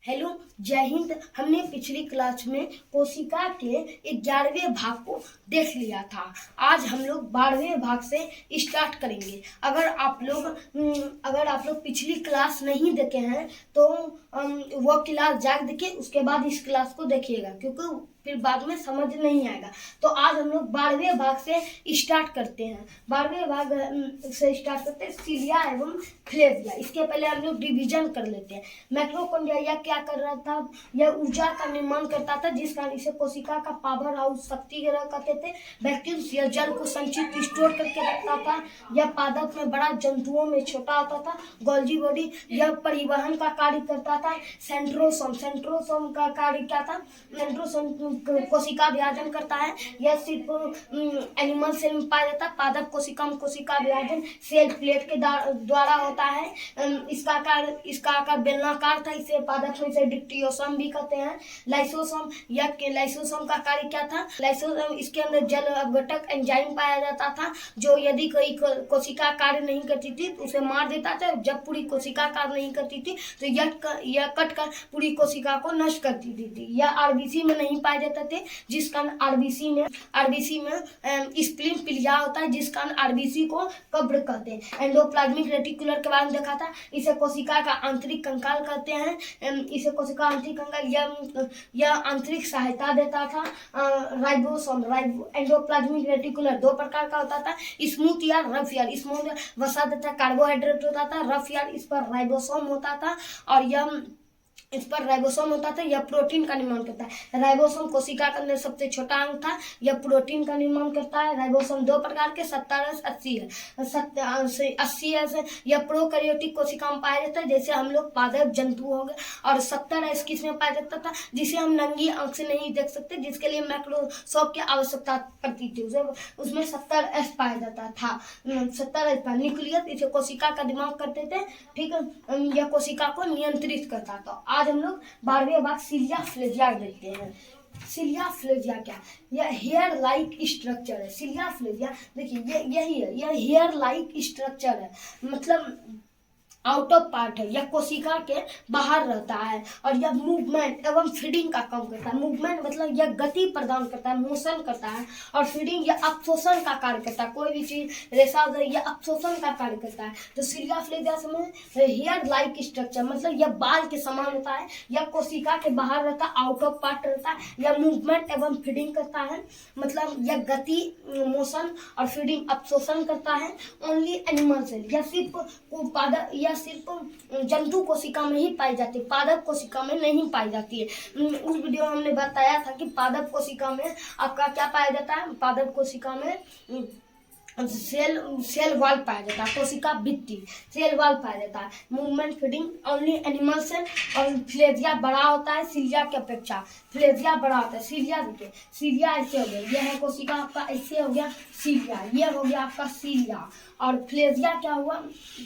Hello, जय हिंद। हमने पिछली क्लास में कोशिका के 11वें भाग को देख लिया था। आज हम लोग 12वें भाग से स्टार्ट करेंगे। अगर आप लोग पिछली क्लास नहीं देखे हैं तो वो क्लास जाके देखिए, उसके बाद इस क्लास को देखिएगा, क्योंकि फिर बाद में समझ नहीं आएगा। तो आज हम लोग 12वें भाग से स्टार्ट करते हैं। 12वें भाग से स्टार्ट करते हैं सिलिया एवं फ्लेविया। इसके पहले हम लोग डिवीजन कर लेते हैं। माइटोकॉन्ड्रिया क्या कर रहा था? यह ऊर्जा का निर्माण करता था, जिस कारण इसे कोशिका का पावर हाउस शक्ति ग्रह कहते थे। वैक्यूल्स यह जल को संचित स्टोर करके रखता था। यह पादप में बड़ा, जंतुओं में छोटा होता था। गोल्जी बॉडी यह परिवहन का कार्य करता था। सेंट्रोसोम का कार्य क्या था? सेंट्रोसोम कोशिका विभाजन करता है। यह सिर्फ एनिमल सेल में पाया जाता है। पादप कोशिका में कोशिका विभाजन सेल प्लेट के द्वारा होता है। इसका आकार बेलनाकार था। इसे पादप में इसे डिप्टियोसोम भी कहते हैं। लाइसोसोम का कार्य क्या था? लाइसोसोम, इसके अंदर जल अपघटक एंजाइम पाया जाता था, जो यदि कोई कोशिका कार्य नहीं करती थी तो उसे मार देता था। जब पूरी कोशिका कार्य नहीं करती थी तो यह कट कर पूरी कोशिका को नष्ट कर देती थी। यह आरबीसी में नहीं पाए जाते थे, जिस कारण आरबीसी में स्प्लीन पिलिया होता है, जिस कारण आरबीसी को कब्र कहते हैं। एंडोप्लाज्मिक रेटिकुलर के बारे में देखा था। इसे कोशिका का आंतरिक कंकाल कहते हैं। इसे कोशिका आंतरिक कंकाल, यह आंतरिक सहायता देता था। राइबोसोम, एंडोप्लाज्मिक रेटिकुलर दो प्रकार का होता था, स्मूथ या रफ यार्ड। स्मूथ वसा तथा कार्बोहाइड्रेट होता था, रफ यार्ड इस पर राइबोसोम होता था, और इस पर राइबोसोम होता था। यह प्रोटीन का निर्माण करता है। राइबोसोम कोशिका के अंदर सबसे छोटा अंग था। यह प्रोटीन का निर्माण करता है। राइबोसोम दो प्रकार के 70-80 है। 80 है यह प्रोकैरियोटिक कोशिका में पाया जाता है, जैसे हम लोग पादप जंतु हो गए। और 70 किस में पाया जाता था? जिसे हम नंगी आंख से नहीं देख सकते, जिसके लिए माइक्रोस्कोप की आवश्यकता पड़ती थी, उसमें 70 पाया जाता था। 70 न्यूक्लियस, इसे कोशिका का दिमाग करते थे। ठीक है, यह कोशिका को नियंत्रित करता था। आज हम लोग 12वें भाग सिलिया फ्लेविया देखते हैं। सिलिया फ्लेविया क्या? यह हेयर लाइक स्ट्रक्चर है। सिलिया फ्लेविया देखिए, यही है, यह हेयर लाइक स्ट्रक्चर है, मतलब आउट ऑफ पार्ट है। यह कोशिका के बाहर रहता है, और यह मूवमेंट एवं फीडिंग का काम करता है। मूवमेंट मतलब यह गति प्रदान करता है, मोशन करता है। और फीडिंग, यह अवशोषण का कार्य करता है। कोई भी चीज रेशा यह अवशोषण का कार्य करता है। तो सिलिया फ्लेविया में हेयर लाइक स्ट्रक्चर मतलब यह बाल के समान होता है। यह कोशिका के बाहर रहता है, आउट ऑफ पार्ट रहता है। यह मूवमेंट एवं फीडिंग करता है, मतलब यह गति, मोशन और फीडिंग, अवशोषण करता है। ओनली एनिमल सेल, यह सिर्फ जंतु कोशिका में ही पाई जाती है, पादप कोशिका में नहीं पाई जाती है। उस वीडियो में हमने बताया था कि पादप कोशिका में आपका क्या पाया जाता है? पादप कोशिका में सेल वॉल पाया जाता है, कोशिका भित्ति, सेल वॉल पाया जाता है। Movement, feeding, only animal cell. और फ्लेविया बड़ा होता है सिलिया की अपेक्षा। फ्लेविया बड़ा होता है। सिलिया देखिए, सिलिया ऐसे हो गया, यह है कोशिका आपका, ऐसे हो गया सिलिया, यह हो गया आपका सिलिया। और फ्लेविया क्या हुआ?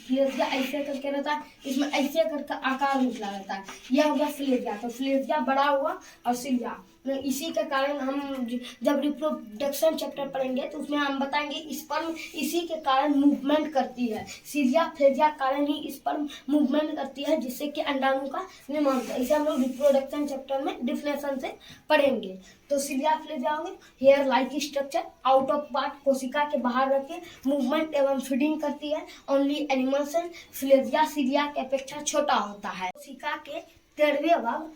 फ्लेविया ऐसे करके रहता है, इसमें ऐसे करके आकार निकला रहता है, यह हो गया फ्लेविया। तो फ्लेविया बड़ा हुआ और सिलिया। इसी के कारण हम जब रिप्रोडक्शन चैप्टर पढ़ेंगे तो उसमें हम बताएंगे स्पर्म इसी के कारण मूवमेंट करती है। सिलिया फ्लेविया कारण ही स्पर्म मूवमेंट करती है, जिससे कि अंडाणु का निर्माण होता है। इसे हम लोग रिप्रोडक्शन चैप्टर में डिफिनेशन से पढ़ेंगे। तो सिलिया फ्लेविया होंगे hair like structure, out of part, कोशिका के बाहर रखे, मूवमेंट एवं फीडिंग करती है। Only animal cell. Flagella cilia की अपेक्षा छोटा होता है। कोशिका के 13वें भाग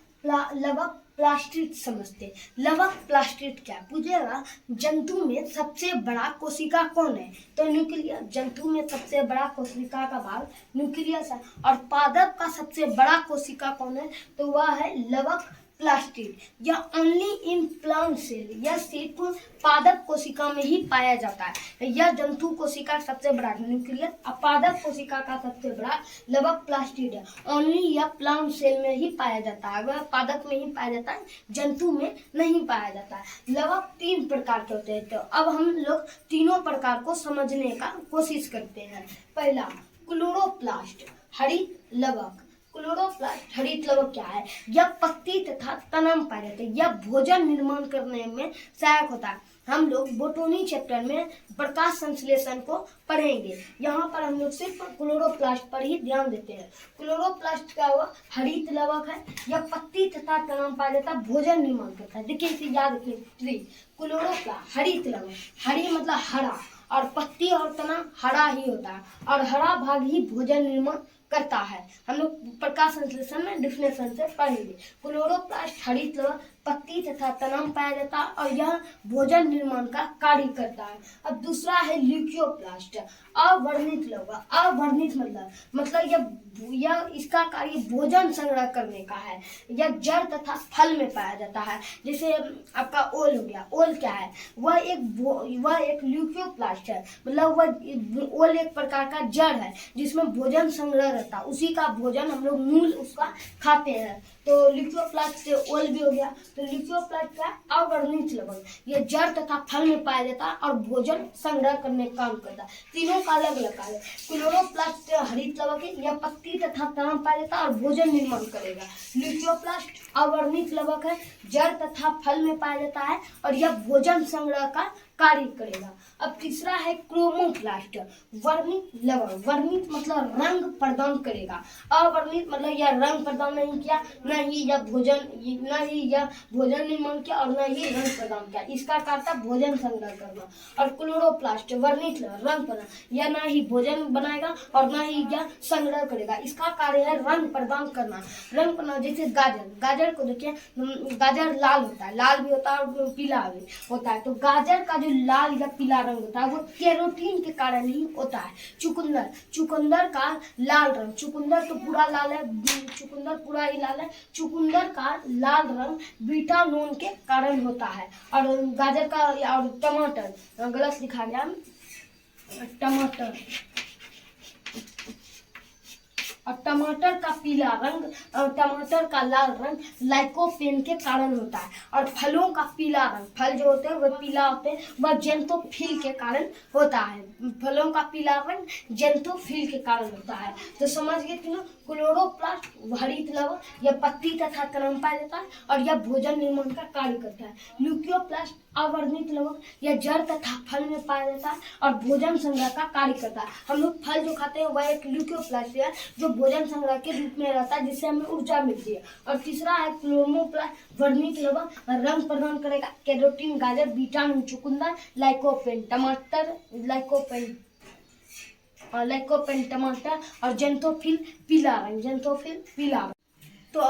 लवक प्लास्टिड समझते। लवक प्लास्टिड क्या पूछेगा? जंतु में सबसे बड़ा कोशिका कौन है? तो न्यूक्लियस। जंतु में सबसे बड़ा कोशिका का भाग न्यूक्लियस है। और पादप का सबसे बड़ा कोशिका कौन है? तो वह है लवक प्लास्टिड। यह ओनली इन प्लांट सेल, यह सिर्फ पादप कोशिका में ही पाया जाता है। यह जंतु कोशिका सबसे बड़ा न्यूक्लियस, पादप कोशिका का सबसे बड़ा लवक प्लास्टिड है। ओनली यह प्लांट सेल में ही पाया जाता है, वह पादप में ही पाया जाता है, जंतु में नहीं पाया जाता है। लवक 3 प्रकार के होते हैं। तो अब हम लोग तीनों प्रकार को समझने का कोशिश करते हैं। पहला क्लोरोप्लास्ट, हरित लवक। क्लोरोप्लास्ट हरित लवक क्या है? यह पत्ती तथा तना में पाया जाता है। यह भोजन निर्माण करने में सहायक होता है। हम लोग बोटोनी चैप्टर में प्रकाश संश्लेषण को पढ़ेंगे। यहाँ पर हम लोग सिर्फ क्लोरोप्लास्ट पर ही ध्यान देते हैं। क्लोरोप्लास्ट क्या हुआ, हरित लवक है, यह पत्ती तथा तना पाया जाता है, भोजन निर्माण करता है। देखिए इसे याद रखिए, क्लोरोप्लास्ट हरित लवक, हरी मतलब हरा, और पत्ती और तना हरा ही होता है, और हरा भाग ही भोजन निर्माण करता है। हम लोग प्रकाश संश्लेषण में डिफिनेशन से पढ़ेंगे। क्लोरोप्लास्ट हरित लवक, पत्ती तथा तना में पाया जाता है और यह भोजन निर्माण का कार्य करता है। अब दूसरा है ल्यूकोप्लास्ट, अवर्णित लवक। अवर्णित मतलब यह इसका कार्य भोजन संग्रह करने का है। यह जड़ तथा फल में पाया जाता है। जैसे आपका ओल हो गया, ओल क्या है, वह एक ल्यूकोप्लास्ट है, मतलब वह ओल एक प्रकार का जड़ है जिसमें भोजन संग्रह रहता है, उसी का भोजन हम लोग मूल उसका खाते हैं। तो ल्यूकोप्लास्ट से ओल भी हो गया। तो ल्यूकोप्लास्ट का अवर्णित लवक, यह जड़ तथा फल में पाया जाता है और भोजन संग्रह करने का काम करता है। तीनों का अलग अलग कार्य। क्लोरोप्लास्ट हरित लवक है, यह पत्ती तथा तना में पाया जाता है और भोजन निर्माण करेगा। ल्यूकोप्लास्ट अवर्णित लवक है, जड़ तथा फल में पाया जाता है और यह भोजन संग्रह का कार्य करेगा। अब तीसरा है क्रोमोप्लास्ट, वर्णित लवक। वर्णित मतलब रंग प्रदान करेगा, अवर्णित मतलब यह रंग प्रदान नहीं किया, न ही यह भोजन निर्माण किया और न ही रंग प्रदान किया। इसका कार्य था भोजन संग्रह करना। और क्लोरोप्लास्ट वर्णित लवक, रंग प्रदान, यह न ही भोजन बनाएगा और न ही यह संग्रह करेगा। इसका कार्य है रंग प्रदान करना। रंग प्रदान, जैसे गाजर को देखिए, गाजर लाल होता है, लाल भी होता है और पीला भी होता है। तो गाजर का लाल या पीला रंग होता है वो कैरोटीन के कारण ही होता है। चुकंदर का लाल रंग, चुकंदर तो पूरा लाल है, चुकंदर पूरा ही लाल है, चुकंदर का लाल रंग बीटानोन के कारण होता है। और गाजर का, और टमाटर गलत लिखा गया, टमाटर का पीला रंग और टमाटर का लाल रंग लाइकोपेन के कारण होता है। और फलों का पीला रंग, फल जो होते हैं वह पीला होते हैं, वह जेंथोफिल के कारण होता है। फलों का पीला रंग जेंथोफिल के कारण होता है। तो समझ गए कि ना, क्लोरोप्लास्ट हरित लवक, यह पत्ती तथा तना में पाया जाता है और यह भोजन निर्माण का कार्य करता है। ल्यूकोप्लास्ट अवर्णित लवक, यह जड़ तथा फल में पाया जाता है और भोजन संग्रह का कार्य करता है। हम लोग फल जो खाते हैं वह एक ल्यूकोप्लास्ट है जो भोजन संग्रह के रूप में रहता है, जिससे हमें ऊर्जा मिलती है। और तीसरा है क्रोमोप्लास्ट वर्णित लवक, रंग प्रदान करेगा, कैरोटीन गाजर, बीटानोन चुकंदर, लाइकोपेन टमाटर, लाइकोपेन टमाटर और जेंथोफिल पीला रंग। तो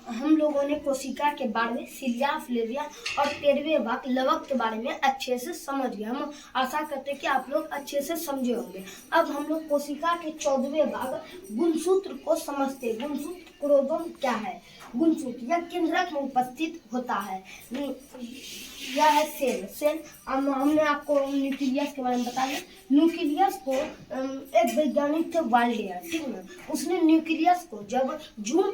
हम लोगों ने कोशिका के बारे में, सिलिया, फ्लेविया और 13वें भाग लवक के बारे में अच्छे से समझ गए। हम आशा करते हैं कि आप लोग अच्छे से समझे होंगे। अब हम लोग कोशिका के 14वें भाग गुणसूत्र को समझते हैं। गुणसूत्र क्रोमोसोम क्या है? गुणसूत्र यह केंद्रक में उपस्थित होता है। यह है सेल। हमने आपको न्यूक्लियस के बारे में बताया। न्यूक्लियस को एक वैज्ञानिक थे वाल्डेयर, ठीक ना, उसने न्यूक्लियस को जब जूम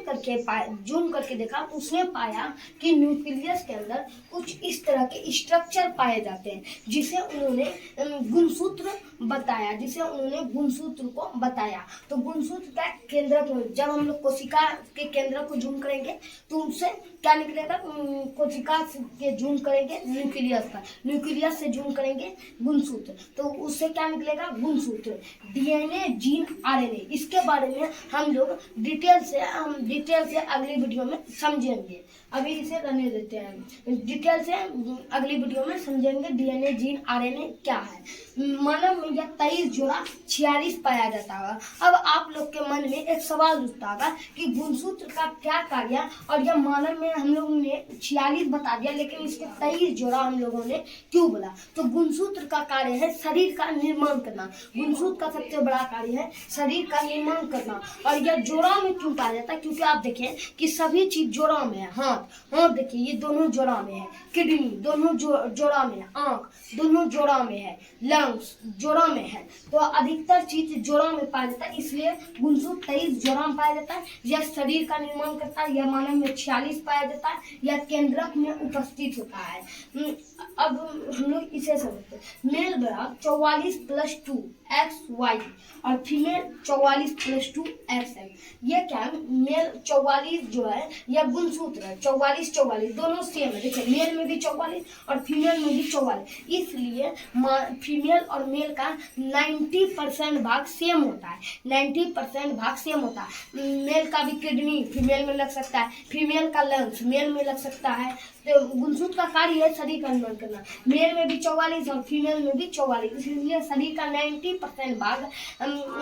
करके देखा तो उसने पाया कि न्यूक्लियस के अंदर कुछ इस तरह के स्ट्रक्चर पाए जाते हैं, जिसे उन्होंने गुणसूत्र बताया। तो गुणसूत्र का केंद्रक, जब हम लोग कोशिका के केंद्र को जूम करेंगे तो उससे क्या निकलेगा? कोशिका के जूम करेंगे न्यूक्लियस से जूम करेंगे गुणसूत्र, तो उससे क्या निकलेगा? गुणसूत्र। डीएनए, जीन, आरएनए, इसके बारे में हम लोग डिटेल से अगली वीडियो में समझेंगे। अभी इसे रहने देते हैं। डिटेल से अगली वीडियो में समझेंगे डीएनए, जीन, आरएनए क्या है। मानव में यह 23 जोड़ा 46 पाया जाता है। अब आप लोग के मन में एक सवाल उठता होगा कि गुणसूत्र का क्या कार्य, और यह मानव में हम लोगों ने 46 बता दिया, लेकिन इसके 23 जोड़ा हम लोगों ने क्यों बोला? तो गुणसूत्र का कार्य है शरीर का निर्माण करना। गुणसूत्र का सबसे बड़ा कार्य है शरीर का निर्माण करना। और यह जोड़ा में क्यों पाया जाता है? क्योंकि आप देखें कि सभी चीज जोड़ा में है। हाथ देखिए, ये दोनों जोड़ा में है, किडनी दोनों जोड़ा में है, आंख दोनों जोड़ा में है, लंग्स जोड़ा में है। तो अधिकतर चीज जोड़ा में पाया जाता है, इसलिए गुणसूत्र 23 जोड़ा में पाया जाता है। यह शरीर का निर्माण करता है। यह मानव में 46 पाया जाता है। यह केंद्रक में उपस्थित होता है। अब हम लोग इसे समझते हैं। मेल बराबर 44 + 2 XY और फीमेल 44 + 2 XX। ये क्या है, मेल 44 जो है यह गुणसूत्र है, 44 44 दोनों सेम है। देखिए मेल में भी 44 और फीमेल में भी 44, इसलिए फीमेल और मेल का 90% भाग सेम होता है, 90% भाग सेम होता है। मेल का भी किडनी फीमेल में लग सकता है, फीमेल का लंग्स मेल में लग सकता है। तो गुणसूत्र का कार्य है शरीर का निर्माण करना, मेल में भी 44 और फीमेल में भी 44, इसलिए शरीर का 90% भाग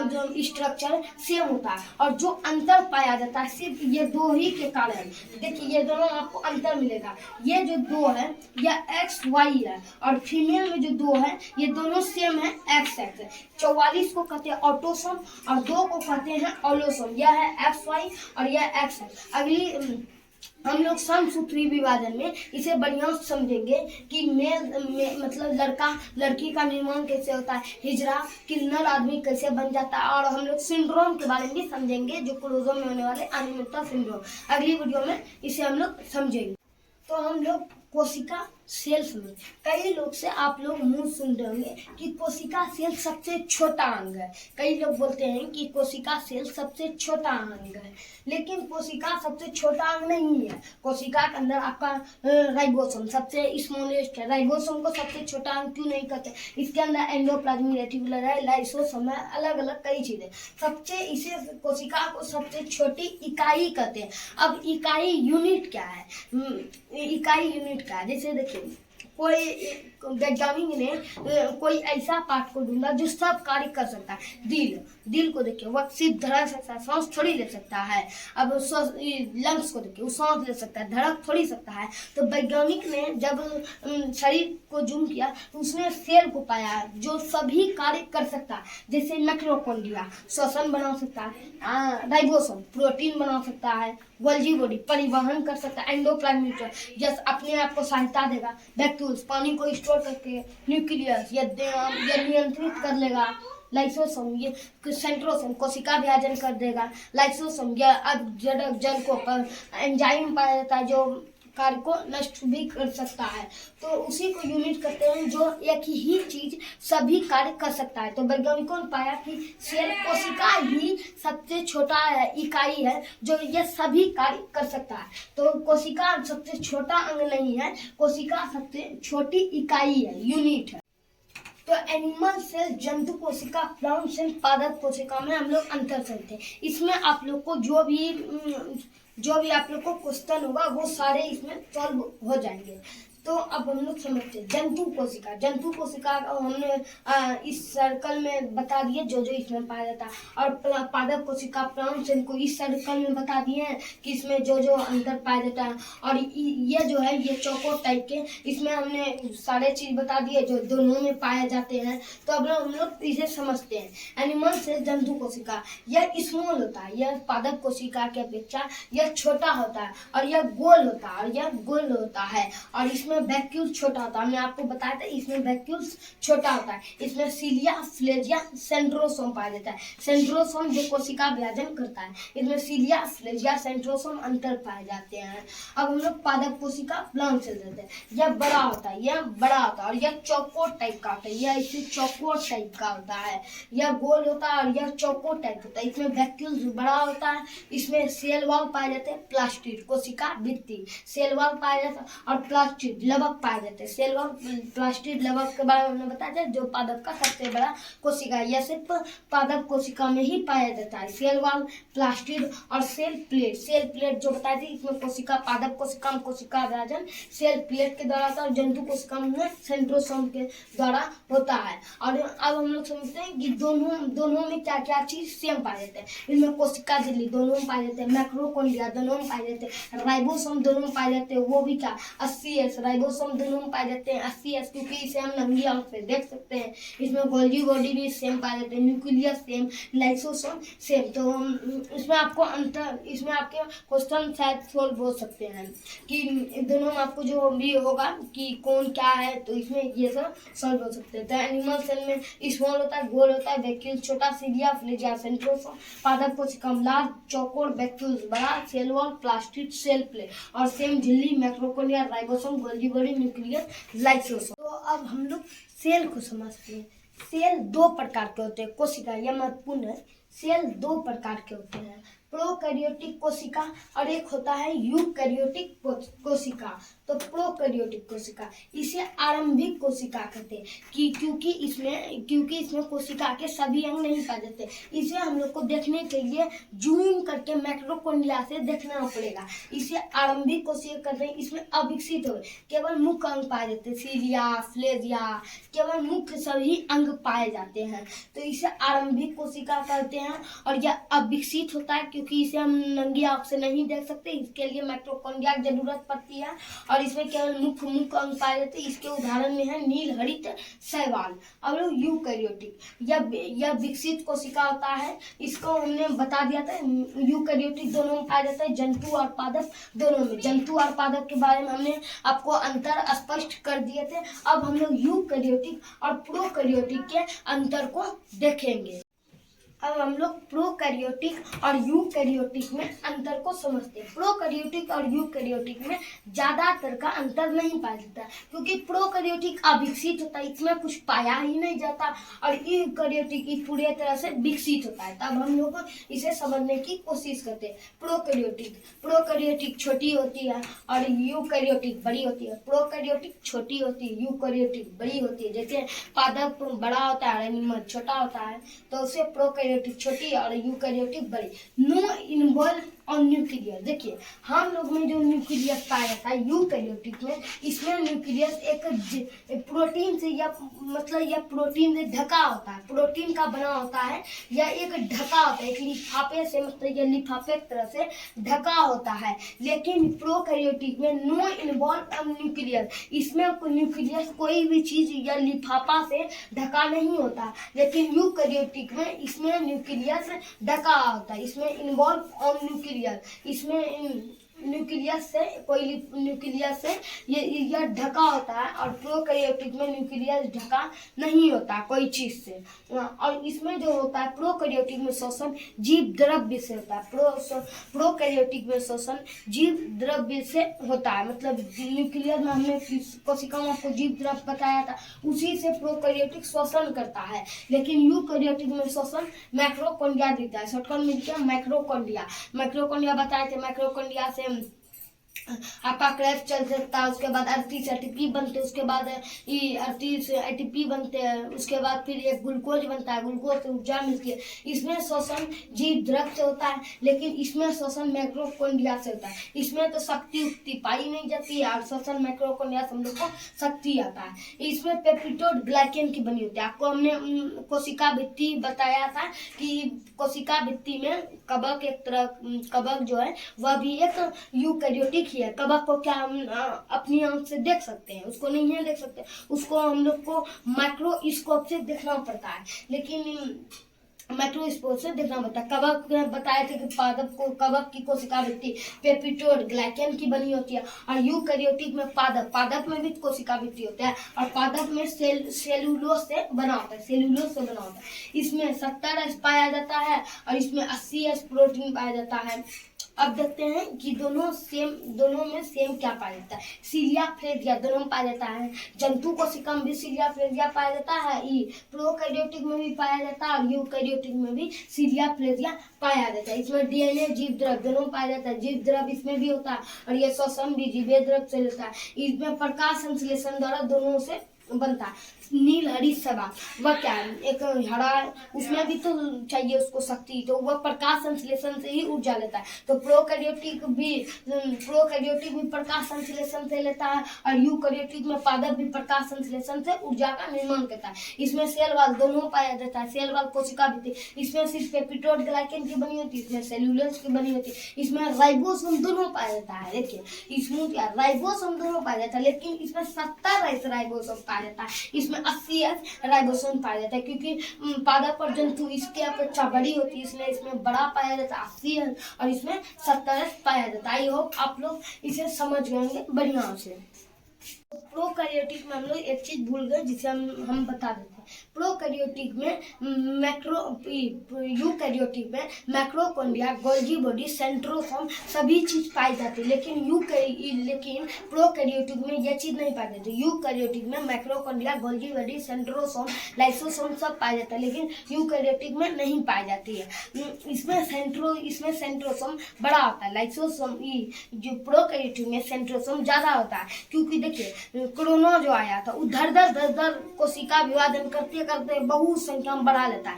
जो स्ट्रक्चर सेम होता है। और जो अंतर पाया जाता है सिर्फ ये दो ही के कारण। देखिए ये दोनों आपको अंतर मिलेगा, ये जो दो है यह XY है और फीमेल में जो दो है ये दोनों सेम है XX। 44 को कहते हैं ऑटोसोम और 2 को कहते हैं ऑलोसोम। यह है XY और यह XX। अगली हम लोग समसूत्री विभाजन में इसे बढ़िया समझेंगे कि मतलब लड़का लड़की का निर्माण कैसे होता है, हिजड़ा किन्नर आदमी कैसे बन जाता है, और हम लोग सिंड्रोम के बारे में भी समझेंगे जो क्रोमोसोम में होने वाले अनियमितता सिंड्रोम। अगली वीडियो में इसे हम लोग समझेंगे। तो हम लोग कोशिका सेल्स में कई लोग से आप लोग मुंह सुन रहे होंगे कि कोशिका सेल सबसे छोटा अंग है। कई लोग बोलते हैं कि कोशिका सेल सबसे छोटा अंग है, लेकिन कोशिका सबसे छोटा अंग नहीं है। कोशिका के अंदर आपका राइबोसोम सबसे स्मॉलेस्ट है। राइबोसोम को सबसे छोटा अंग क्यों नहीं कहते, इसके अंदर एंडोप्लाज्मिक रेटिकुलर है, लाइसोसोम है, अलग अलग कई चीजें। सबसे इसे कोशिका को सबसे छोटी इकाई कहते हैं। अब इकाई यूनिट क्या है, इकाई यूनिट क्या है, जैसे देखिए कोई वैज्ञानिक ने कोई ऐसा पार्ट को ढूंढा जो सब कार्य कर सकता है। दिल को देखिए वह सिर्फ धड़क सकता है, सांस थोड़ी ले सकता है। अब लंग्स को देखिए वो सांस ले सकता है, धड़क थोड़ी सकता है। तो वैज्ञानिक ने जब शरीर को जूम किया तो उसने सेल को पाया जो सभी कार्य कर सकता है, जैसे मैक्रोकॉन्ड्रिया श्वसन बना सकता है, राइबोसोम प्रोटीन बना सकता है, गोल्जी बॉडी परिवहन कर सकता है, एंडोप्लाज्मिक जैसे अपने आप को सहायता देगा, वैक्यूल्स पानी को स्टोर करके, न्यूक्लियस ये नियंत्रित कर लेगा, लाइसोसोम ये सेंट्रोसोम कोशिका विभाजन कर देगा, लाइसोसोम यह अब जल को एंजाइम पाया जाता है जो कार्य को नष्ट भी कर सकता है। तो उसी को यूनिट कहते हैं जो एक ही चीज सभी कार्य कर सकता है। तो वैज्ञानिकों ने पाया कि सेल कोशिका ही सबसे छोटा इकाई है जो ये सभी कार्य कर सकता है। तो कोशिका सबसे छोटा अंग नहीं है, कोशिका सबसे छोटी इकाई है, यूनिट है। तो एनिमल सेल, जंतु कोशिका, प्लांट सेल, पादप कोशिका में हम लोग अंतर करते हैं। इसमें आप लोग को जो भी आप लोग को क्वेश्चन होगा वो सारे इसमें सॉल्व हो जाएंगे। तो अब हम लोग समझते हैं जंतु कोशिका। जंतु कोशिका हमने इस सर्कल में बता दिए जो इसमें पाया जाता है, और पादप कोशिका प्लांट सेल को इस सर्कल में बता दिए हैं कि इसमें जो अंतर पाया जाता है। और ये जो है ये चौकोर टाइप के, इसमें हमने सारे चीज बता दिए जो दोनों में पाए जाते हैं। तो अब हम लोग इसे समझते हैं। एनिमल सेल जंतु कोशिका यह स्मॉल होता है, यह पादप कोशिका की अपेक्षा यह छोटा होता है और यह गोल होता है और इसमें वैक्यूल छोटा होता है। हमने आपको बताया था इसमें वैक्यूल्स छोटा होता है। इसमें सीलिया, फ्लेजिया, सेंट्रोसोम पाया जाता है। सेंट्रोसोम जो कोशिका विभाजन करता है, इसमें सीलिया, फ्लेजिया, सेंट्रोसोम अंतर पाए जाते हैं। अब हम लोग पादप कोशिका, प्लांट सेल देते हैं। यह बड़ा होता है और यह चौकोर टाइप का होता है, यह इसे चौकोर टाइप का होता है। यह गोल होता है और यह चौकोर टाइप होता है। इसमें वैक्यूल्स बड़ा होता है। इसमें सेल वॉल पाए जाते हैं, प्लास्टिड कोशिका भित्ति, सेल वॉल पाया जाता है और प्लास्टिड लवक पाए जाते हैं। सेल वॉल, प्लास्टिड, लवक के बारे में हमने बताया था जो पादप का सबसे बड़ा कोशिका है। यह सिर्फ पादप कोशिका में ही पाया जाता है। सेल वॉल, प्लास्टिड और सेल प्लेट। सेल प्लेट जो बताई थी इसमें कोशिका, पादप कोशिका में कोशिका विभाजन सेल प्लेट के द्वारा होता है और जंतु कोशिका में सेंट्रोसोम के द्वारा होता है। और अब हम लोग समझते हैं कि दोनों में क्या क्या चीज सेम पाए जाते हैं। इनमें कोशिका झिल्ली दोनों में पाए जाते हैं, मैक्रोकॉन्ड्रिया दोनों में पाए जाते हैं, राइबोसोम दोनों में पाए जाते हैं, वो भी क्या 80S, राइबोसोम दोनों में पाए जाते हैं 80S, क्योंकि इसे हम नंगी आंख से देख सकते हैं। इसमें गोल्जी बॉडी भी सेम पाए जाते हैं, न्यूक्लियस सेम, लाइसोसोम सेम। तो इसमें आपको अंतर, इसमें आपके क्वेश्चन शायद सोल्व हो सकते हैं कि दोनों में आपको जो भी होगा कि कौन क्या है, तो इसमें ये सब सॉल्व हो सकते हैं। तो एनिमल सेल में स्मॉल होता है, गोल होता है, वैक्यूल छोटा, सीलिया, फ्लेजिया, सेंट्रोसोम, पादप कोशिका लार्ज, चौकोर, वैक्यूल्स बड़ा, cell wall, plastid, cell plate और सेम झिल्ली, मैक्रोकॉन्ड्रिया, ribosome, Golgi body, nucleus, lysosome. तो अब हम लोग सेल को समझते हैं। सेल दो प्रकार के होते हैं कोशिका, यह महत्वपूर्ण है। सेल दो प्रकार के होते हैं, प्रोकैरियोटिक कोशिका और एक होता है यूकैरियोटिक कोशिका। तो प्रोकैरियोटिक कोशिका इसे आरंभिक कोशिका कहते हैं कि क्योंकि इसमें कोशिका के सभी अंग नहीं पाए जाते। इसे हम लोग को देखने के लिए जूम करके माइक्रोकोंडिया से देखना पड़ेगा। इसे आरंभिक कोशिका कहते हैं। इसमें अविकसित हुए केवल मुख्य अंग पाए जाते हैं, सीलिया, फ्लेजिया, केवल मुख्य सभी अंग पाए जाते हैं। तो इसे आरंभिक कोशिका कहते हैं और यह अविकसित होता है क्योंकि इसे हम नंगी आंख से नहीं देख सकते। इसके लिए माइक्रोकोंडिया की जरूरत पड़ती है और इसमें केवल मुख्य अंग पाए जाते हैं। इसके उदाहरण में है नील हरित शैवाल। अब लोग यूकैरियोटिक, यह विकसित कोशिका होता है। इसको हमने बता दिया था, यूकैरियोटिक दोनों में पाया जाता है, जंतु और पादप दोनों में। जंतु और पादप के बारे में हमने आपको अंतर स्पष्ट कर दिए थे। अब हम लोग यूकैरियोटिक और प्रोकैरियोटिक के अंतर को देखेंगे। अब हम लोग प्रोकैरियोटिक और यूकैरियोटिक में अंतर को समझते हैं। प्रोकैरियोटिक और यूकैरियोटिक में ज्यादातर का अंतर नहीं पाया जाता क्योंकि प्रोकैरियोटिक अविकसित होता है, इसमें कुछ पाया ही नहीं जाता, और यूकैरियोटिक पूरी तरह से विकसित होता है। तब हम लोग इसे समझने की कोशिश करते हैं। प्रोकैरियोटिक छोटी होती है और यूकैरियोटिक बड़ी होती है। प्रोकैरियोटिक छोटी होती है, यूकैरियोटिक बड़ी होती है। जैसे पादप बड़ा होता है, एनिमल छोटा होता है, तो उसे प्रोकैरियोटिक छोटी और यूकैरियोटिक बड़ी। No involve on nucleus. देखिए हम लोग में जो न्यूक्लियस पाया जाता है यूकैरियोटिक में, इसमें न्यूक्लियस एक प्रोटीन से या प्रोटीन से ढका होता है, प्रोटीन का बना होता है, या एक ढका होता है, एक लिफाफे से, मतलब ये लिफाफे की तरह से ढका होता है। लेकिन प्रोकैरियोटिक में नो इन्वॉल्व ऑन न्यूक्लियस, इसमें न्यूक्लियस कोई भी चीज या लिफाफा से ढका नहीं होता। लेकिन यूकैरियोटिक में इसमें न्यूक्लियस ढका होता है, इसमें इन्वॉल्व ऑन न्यूक्लियस, इसमें न्यूक्लियस से यह ढका होता है। और प्रोकैरियोटिक में न्यूक्लियस ढका नहीं होता कोई चीज से। और इसमें जो होता है प्रोकैरियोटिक में शोषण जीव द्रव्य से होता है। प्रोकैरियोटिक में शोषण जीव द्रव्य से होता है, मतलब न्यूक्लियस में हमने कोशिका में आपको जीव द्रव्य बताया था, उसी से प्रोकैरियोटिक शोषण करता है। लेकिन यूकैरियोटिक में शोषण माइक्रोकोंडिया देता है। शॉर्टकट में क्या, माइक्रोकोंडिया बताए थे। माइक्रोकोंडिया से आपका क्रेफ चल सकता है, उसके बाद 38 एटीपी बनते हैं, उसके बाद 38 एटीपी बनते हैं, उसके बाद फिर एक ग्लूकोज बनता है, ग्लूकोज से ऊर्जा मिलती है। इसमें शोषण जीव द्रव्य से होता है, लेकिन इसमें शोषण माइक्रोकोंडिया से होता है। इसमें तो शक्ति उक्ति पाई नहीं जाती है और शोषण माइक्रोकोंडिया से हम लोग को शक्ति आता है। इसमें पेप्टिडोड ग्लाइकेन की बनी होती है। आपको हमने कोशिका भित्ति बताया था कि कोशिका भित्ति में कवक, एक तरह कवक जो है वह भी एक यूकैरियोटिक ही है। कवक को क्या हम अपनी आंख से देख सकते हैं? उसको नहीं है देख सकते, उसको हम लोग को माइक्रोस्कोप से देखना पड़ता है। लेकिन माइक्रोस्कोप से देखना पड़ता है। कवक बताए थे कि कवक की कोशिका भित्ति पेप्टिडोड ग्लाइकेन की बनी होती है। और यूकैरियोटिक में पादप में भी कोशिका भित्ति होता है, और पादप में सेलुलोज से बना होता है। इसमें 70 एस पाया जाता है और इसमें 80 एस प्रोटीन पाया जाता है। अब देखते हैं कि दोनों में सेम क्या पाया जाता है। सीलिया फ्लेजिया दोनों में पाया जाता है। जंतु कोशिका में भी सीलिया फ्लेजिया पाया जाता है, प्रोकैरियोटिक में भी पाया जाता है और यूकैरियोटिक में भी सीलिया फ्लेजिया पाया जाता है। इसमें डीएनए जीव द्रव्य दोनों में पाया जाता है। जीव द्रव्य इसमें भी होता है और यह शोषण भी जीव द्रव्य से होता है। इसमें प्रकाश संश्लेषण द्वारा दोनों से बनता है। नील हरित शैवाल वह क्या है, एक हरा, उसमें भी तो चाहिए उसको शक्ति, तो वह प्रकाश संश्लेषण से ही ऊर्जा लेता है। तो प्रोकैरियोटिक भी प्रकाश संश्लेषण से लेता है और यूकैरियोटिक में पादप भी प्रकाश संश्लेषण से ऊर्जा का निर्माण करता है। इसमें सेल वॉल दोनों पाया जाता है। सेल वॉल कोशिका भित्ति, इसमें सिर्फ पेप्टिडोड ग्लाइकेन की बनी होती है, इसमें सेलुलोज की बनी होती है। इसमें राइबोसोम दोनों पाया जाता है। देखिए इसमें क्या, राइबोसोम दोनों पाया जाता है, लेकिन इसमें 70 राइबोसोम पाया जाता है, इसमें 80 राइबोसोम पाया जाता है। क्योंकि पादप और जंतु इसके अपेक्षा बड़ी होती है, इसलिए इसमें बड़ा पाया जाता है 80 और इसमें 70 पाया जाता है। आई होप आप लोग इसे समझ गए बढ़िया से। प्रोकैरियोटिक में हम लोग एक चीज भूल गए जिसे हम बता देते हैं। प्रोकैरियोटिक में यूकैरियोटिक में मैक्रोकॉन्ड्रिया, गोल्गी बॉडी, सेंट्रोसोम सभी चीज पाई जाती है, लेकिन प्रोकैरियोटिक में यह चीज नहीं पाई जाती। यूकैरियोटिक में मैक्रोकॉन्ड्रिया, गोल्गी बॉडी, सेंट्रोसोम, लाइसोसोम सब पाया जाता है, लेकिन यूकैरियोटिक में नहीं पाई जाती है। इसमें सेंट्रोसोम बड़ा होता है, लाइसोसोम जो प्रोकैरियोटिक में सेंट्रोसोम ज्यादा होता है, क्योंकि देखिए कोरोना जो आया था वो धर धर कोशिका विभाजन करते करते बहुत संख्या में बढ़ा लेता है।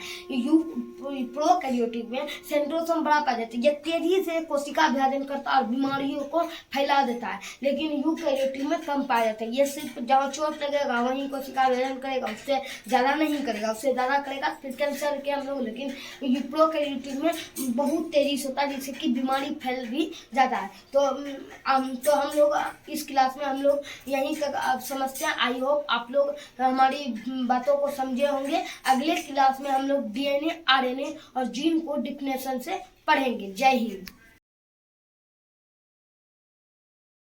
प्रोकैरियोटिक में सेंट्रोसोम बड़ा पाया जाता है, ये तेजी से कोशिका विभाजन करता है और बीमारियों को फैला देता है, लेकिन यूकैरियोटिक में कम पाया जाता है। ये सिर्फ जहाँ चोट लगेगा वहीं कोशिका विभाजन करेगा, उससे ज्यादा नहीं करेगा, उससे ज्यादा करेगा फिर कैंसर के हम लोग। लेकिन प्रोकैरियोटिक में बहुत तेजी से होता है, जिससे कि बीमारी फैल भी जाता है। तो हम लोग इस क्लास में हम लोग यहीं तक समझते हैं। आई होप आप लोग हमारी बातों को समझे होंगे। अगले क्लास में हम लोग DNA, RNA और जीन को डिफिनेशन से पढ़ेंगे। जय हिंद।